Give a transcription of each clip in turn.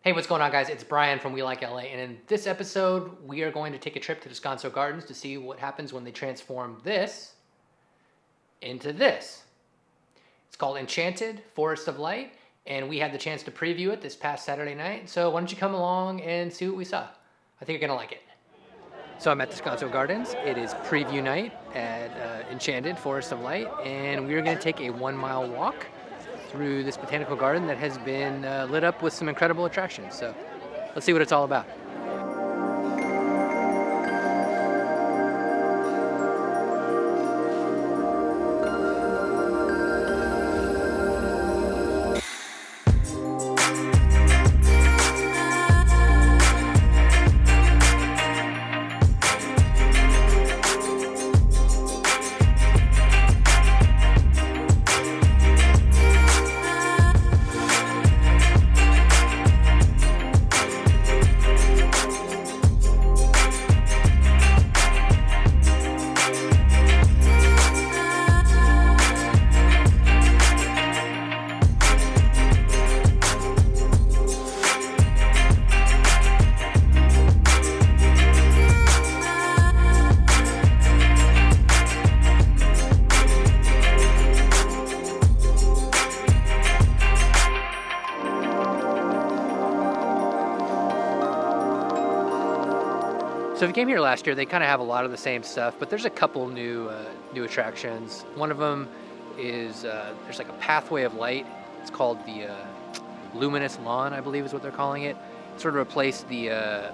Hey, what's going on, guys? It's Brian from We Like LA, and in this episode, we are going to take a trip to Descanso Gardens to see what happens when they transform this into this. It's called Enchanted, Forest of Light, and we had the chance to preview it this past Saturday night, so why don't you come along and see what we saw? I think you're gonna like it. So I'm at Descanso Gardens. It is preview night at Enchanted, Forest of Light, and we're gonna take a 1-mile walk through this botanical garden that has been lit up with some incredible attractions. So let's see what it's all about. So if you came here last year, they kind of have a lot of the same stuff, but there's a couple new attractions. One of them is there's like a pathway of light. It's called the luminous lawn, I believe is what they're calling it. It sort of replaced the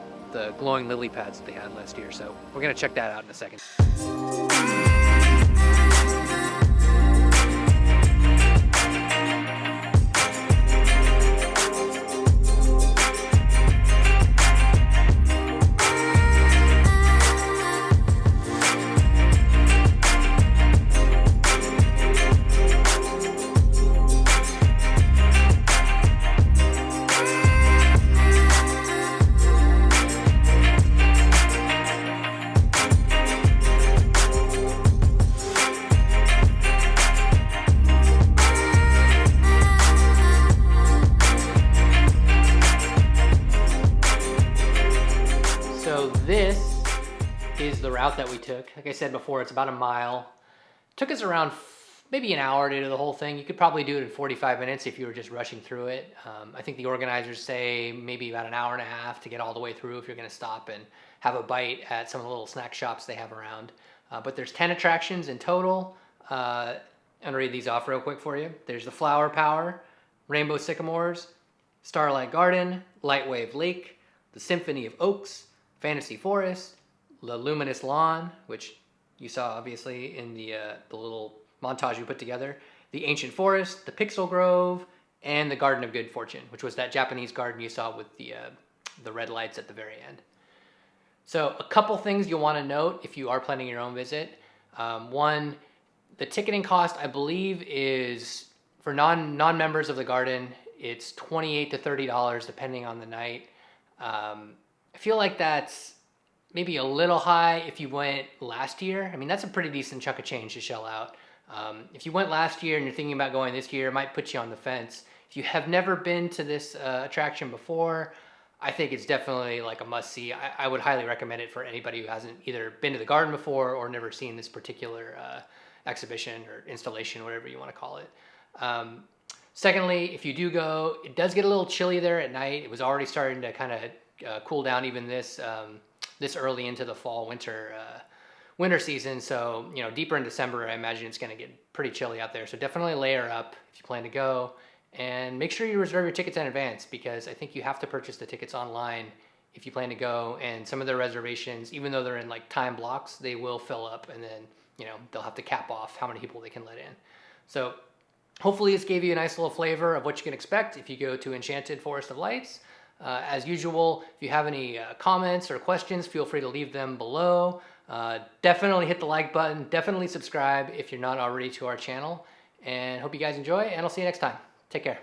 glowing lily pads that they had last year. So we're gonna check that out in a second. So this is the route that we took. Like I said before, it's about a mile. Took us around maybe an hour to do the whole thing. You could probably do it in 45 minutes if you were just rushing through it. I think the organizers say maybe about an hour and a half to get all the way through if you're gonna stop and have a bite at some of the little snack shops they have around. But there's 10 attractions in total. I'm gonna read these off real quick for you. There's the Flower Power, Rainbow Sycamores, Starlight Garden, Lightwave Lake, the Symphony of Oaks, Fantasy Forest, the Luminous Lawn, which you saw obviously in the little montage we put together, the Ancient Forest, the Pixel Grove, and the Garden of Good Fortune, which was that Japanese garden you saw with the red lights at the very end. So a couple things you'll want to note if you are planning your own visit. One, the ticketing cost, I believe, is for non-members of the garden, it's $28 to $30 depending on the night. I feel like that's maybe a little high if you went last year. I mean, that's a pretty decent chunk of change to shell out. If you went last year and you're thinking about going this year, it might put you on the fence. If you have never been to this attraction before, I think it's definitely like a must-see. I would highly recommend it for anybody who hasn't either been to the garden before or never seen this particular exhibition or installation, whatever you want to call it. Secondly, if you do go, it does get a little chilly there at night. It was already starting to kind of cool down even this early into the fall winter season. So deeper in December, I imagine it's going to get pretty chilly out there. So definitely layer up if you plan to go, and make sure you reserve your tickets in advance, because I think you have to purchase the tickets online if you plan to go. And some of their reservations, even though they're in like time blocks, they will fill up, and then they'll have to cap off how many people they can let in. So hopefully this gave you a nice little flavor of what you can expect if you go to Enchanted Forest of Lights. As usual, if you have any comments or questions, feel free to leave them below. Definitely hit the like button. Definitely subscribe if you're not already to our channel. And hope you guys enjoy, and I'll see you next time. Take care.